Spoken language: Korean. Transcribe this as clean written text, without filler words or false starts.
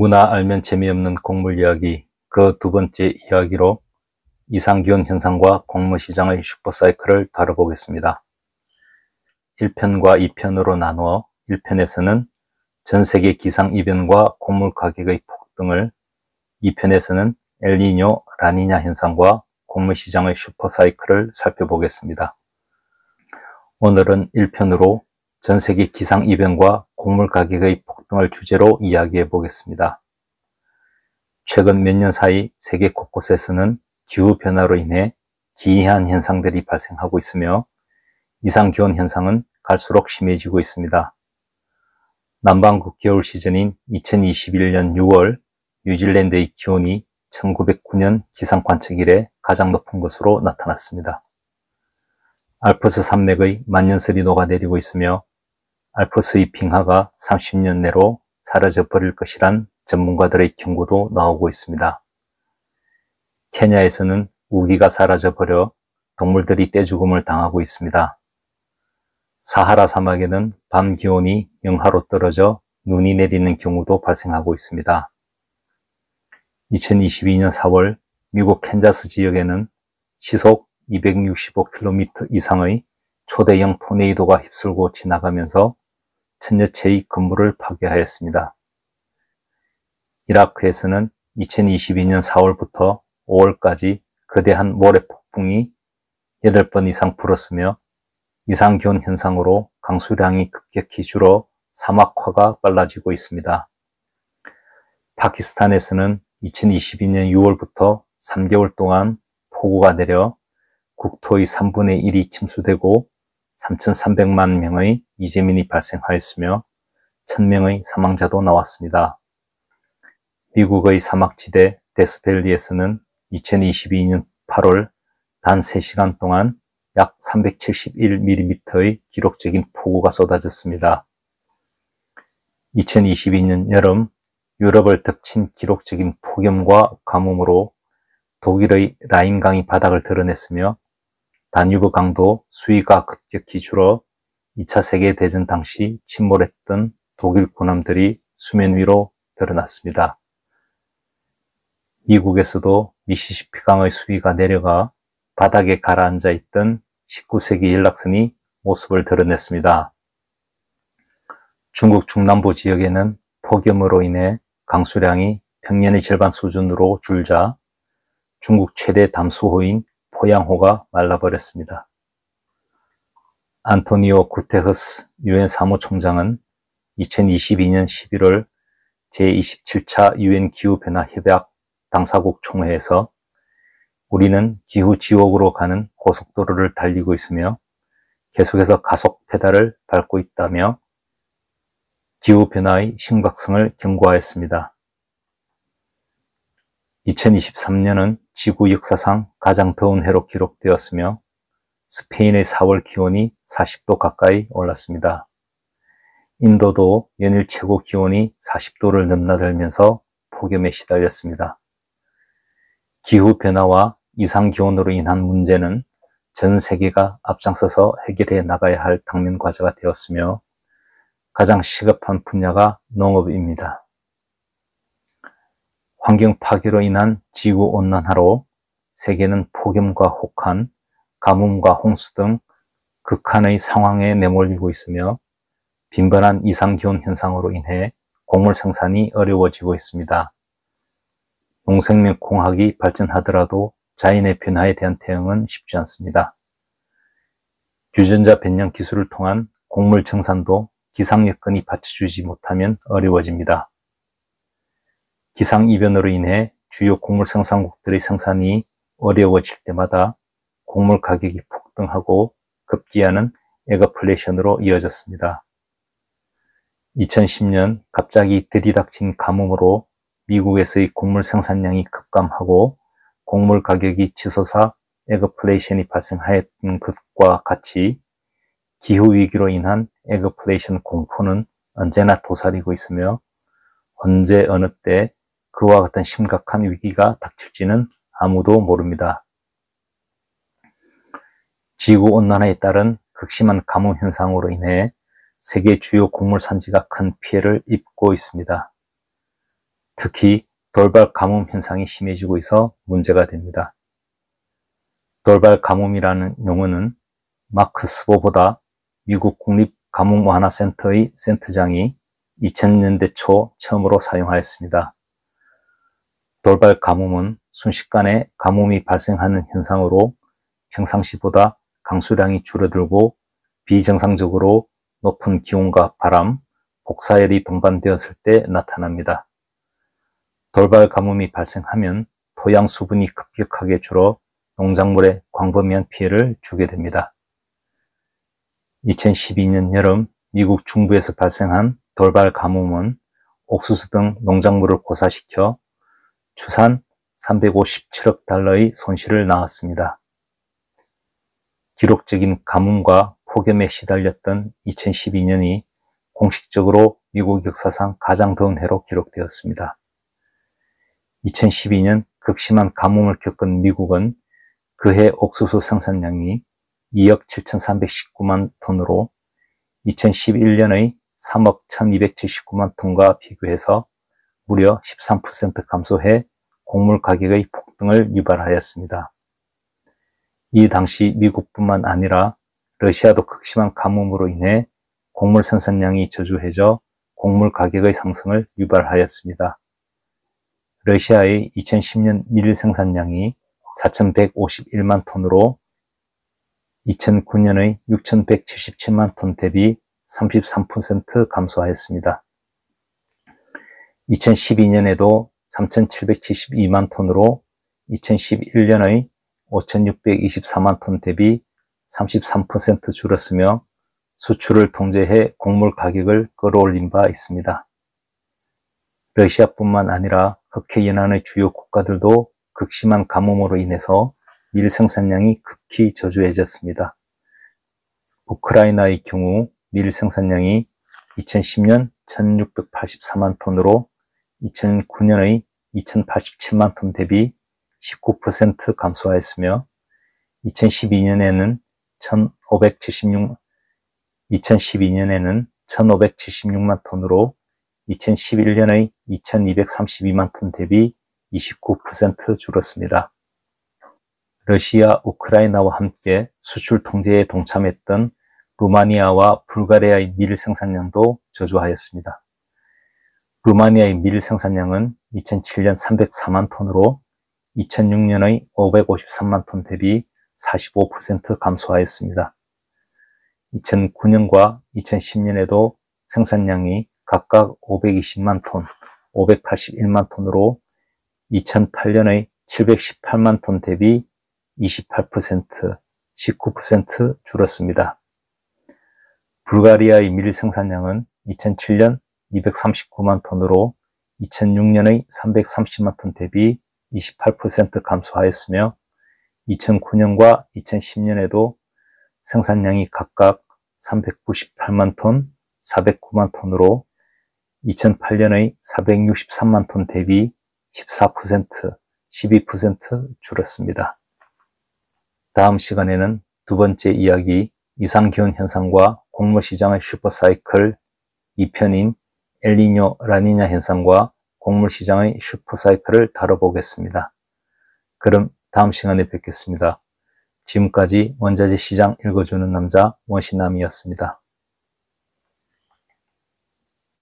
누구나 알면 재미없는 곡물 이야기, 그 두 번째 이야기로 이상기온 현상과 곡물 시장의 슈퍼사이클을 다뤄보겠습니다. 1편과 2편으로 나누어 1편에서는 전 세계 기상이변과 곡물 가격의 폭등을, 2편에서는 엘니뇨, 라니냐 현상과 곡물 시장의 슈퍼사이클을 살펴보겠습니다. 오늘은 1편으로 전 세계 기상이변과 곡물 가격의 폭등을 주제로 이야기해 보겠습니다. 최근 몇 년 사이 세계 곳곳에서는 기후변화로 인해 기이한 현상들이 발생하고 있으며 이상기온 현상은 갈수록 심해지고 있습니다. 남반구 겨울 시즌인 2021년 6월 뉴질랜드의 기온이 1909년 기상관측 이래 가장 높은 것으로 나타났습니다. 알프스 산맥의 만년설이 녹아내리고 있으며 알프스의 빙하가 30년 내로 사라져버릴 것이란 전문가들의 경고도 나오고 있습니다. 케냐에서는 우기가 사라져버려 동물들이 떼죽음을 당하고 있습니다. 사하라 사막에는 밤 기온이 영하로 떨어져 눈이 내리는 경우도 발생하고 있습니다. 2022년 4월 미국 캔자스 지역에는 시속 265km 이상의 초대형 토네이도가 휩쓸고 지나가면서 천여 채의 건물을 파괴하였습니다. 이라크에서는 2022년 4월부터 5월까지 거대한 모래폭풍이 8번 이상 불었으며 이상기온 현상으로 강수량이 급격히 줄어 사막화가 빨라지고 있습니다. 파키스탄에서는 2022년 6월부터 3개월 동안 폭우가 내려 국토의 3분의 1이 침수되고 3,300만 명의 이재민이 발생하였으며 1,000명의 사망자도 나왔습니다. 미국의 사막지대 데스밸리에서는 2022년 8월 단 3시간 동안 약 371mm의 기록적인 폭우가 쏟아졌습니다. 2022년 여름 유럽을 덮친 기록적인 폭염과 가뭄으로 독일의 라인강이 바닥을 드러냈으며 다뉴브 강도 수위가 급격히 줄어 2차 세계대전 당시 침몰했던 독일 군함들이 수면 위로 드러났습니다. 미국에서도 미시시피강의 수위가 내려가 바닥에 가라앉아 있던 19세기 연락선이 모습을 드러냈습니다. 중국 중남부 지역에는 폭염으로 인해 강수량이 평년의 절반 수준으로 줄자 중국 최대 담수호인 포양호가 말라버렸습니다. 안토니오 구테흐스 유엔 사무총장은 2022년 11월 제27차 유엔 기후변화 협약 당사국 총회에서 우리는 기후지옥으로 가는 고속도로를 달리고 있으며 계속해서 가속 페달을 밟고 있다며 기후변화의 심각성을 경고하였습니다. 2023년은 지구 역사상 가장 더운 해로 기록되었으며 스페인의 4월 기온이 40도 가까이 올랐습니다. 인도도 연일 최고 기온이 40도를 넘나들면서 폭염에 시달렸습니다. 기후변화와 이상기온으로 인한 문제는 전 세계가 앞장서서 해결해 나가야 할 당면 과제가 되었으며 가장 시급한 분야가 농업입니다. 환경 파괴로 인한 지구온난화로 세계는 폭염과 혹한, 가뭄과 홍수 등 극한의 상황에 내몰리고 있으며 빈번한 이상기온 현상으로 인해 곡물 생산이 어려워지고 있습니다. 농생명공학이 발전하더라도 자연의 변화에 대한 대응은 쉽지 않습니다. 유전자 변형 기술을 통한 곡물 정산도 기상 여건이 받쳐주지 못하면 어려워집니다. 기상이변으로 인해 주요 곡물 생산국들의 생산이 어려워질 때마다 곡물 가격이 폭등하고 급기야는 에거플레이션으로 이어졌습니다. 2010년 갑자기 들이닥친 가뭄으로 미국에서의 곡물 생산량이 급감하고 곡물 가격이 치솟아 에거플레이션이 발생하였던 것과 같이 기후위기로 인한 에거플레이션 공포는 언제나 도사리고 있으며 언제 어느 때 그와 같은 심각한 위기가 닥칠지는 아무도 모릅니다. 지구온난화에 따른 극심한 가뭄 현상으로 인해 세계 주요 곡물 산지가 큰 피해를 입고 있습니다. 특히 돌발 가뭄 현상이 심해지고 있어 문제가 됩니다. 돌발 가뭄이라는 용어는 마크 스보보다 미국 국립가뭄완화센터의 센터장이 2000년대 초 처음으로 사용하였습니다. 돌발 가뭄은 순식간에 가뭄이 발생하는 현상으로 평상시보다 강수량이 줄어들고 비정상적으로 높은 기온과 바람, 복사열이 동반되었을 때 나타납니다. 돌발 가뭄이 발생하면 토양 수분이 급격하게 줄어 농작물에 광범위한 피해를 주게 됩니다. 2012년 여름 미국 중부에서 발생한 돌발 가뭄은 옥수수 등 농작물을 고사시켜 추산 357억 달러의 손실을 낳았습니다. 기록적인 가뭄과 폭염에 시달렸던 2012년이 공식적으로 미국 역사상 가장 더운 해로 기록되었습니다. 2012년 극심한 가뭄을 겪은 미국은 그해 옥수수 생산량이 2억 7,319만 톤으로 2011년의 3억 1,279만 톤과 비교해서 무려 13% 감소해 곡물 가격의 폭등을 유발하였습니다. 이 당시 미국뿐만 아니라 러시아도 극심한 가뭄으로 인해 곡물 생산량이 저조해져 곡물 가격의 상승을 유발하였습니다. 러시아의 2010년 밀 생산량이 4,151만 톤으로 2009년의 6,177만 톤 대비 33% 감소하였습니다. 2012년에도 3,772만 톤으로 2011년의 5,624만 톤 대비 33% 줄었으며 수출을 통제해 곡물 가격을 끌어올린 바 있습니다. 러시아뿐만 아니라 흑해연안의 주요 국가들도 극심한 가뭄으로 인해서 밀 생산량이 급히 저조해졌습니다. 우크라이나의 경우 밀 생산량이 2010년 1,684만 톤으로 2009년의 2,087만 ton 대비 19% 감소하였으며 2012년에는 1,576만 톤으로 2011년의 2,232만 톤 대비 29% 줄었습니다. 러시아, 우크라이나와 함께 수출 통제에 동참했던 루마니아와 불가리아의 밀 생산량도 저조하였습니다. 루마니아의 밀 생산량은 2007년 304만 톤으로 2006년의 553만 톤 대비 45% 감소하였습니다. 2009년과 2010년에도 생산량이 각각 520만 톤, 581만 톤으로 2008년의 718만 톤 대비 28%, 19% 줄었습니다. 불가리아의 밀 생산량은 2007년 239만 톤으로 2006년의 330만 톤 대비 28% 감소하였으며 2009년과 2010년에도 생산량이 각각 398만 톤, 409만 톤으로 2008년의 463만 톤 대비 14%, 12% 줄었습니다. 다음 시간에는 두 번째 이야기 이상기온 현상과 곡물 시장의 슈퍼사이클 2편인 엘니뇨, 라니냐 현상과 곡물 시장의 슈퍼사이클을 다뤄보겠습니다. 그럼 다음 시간에 뵙겠습니다. 지금까지 원자재 시장 읽어주는 남자 원신남이었습니다.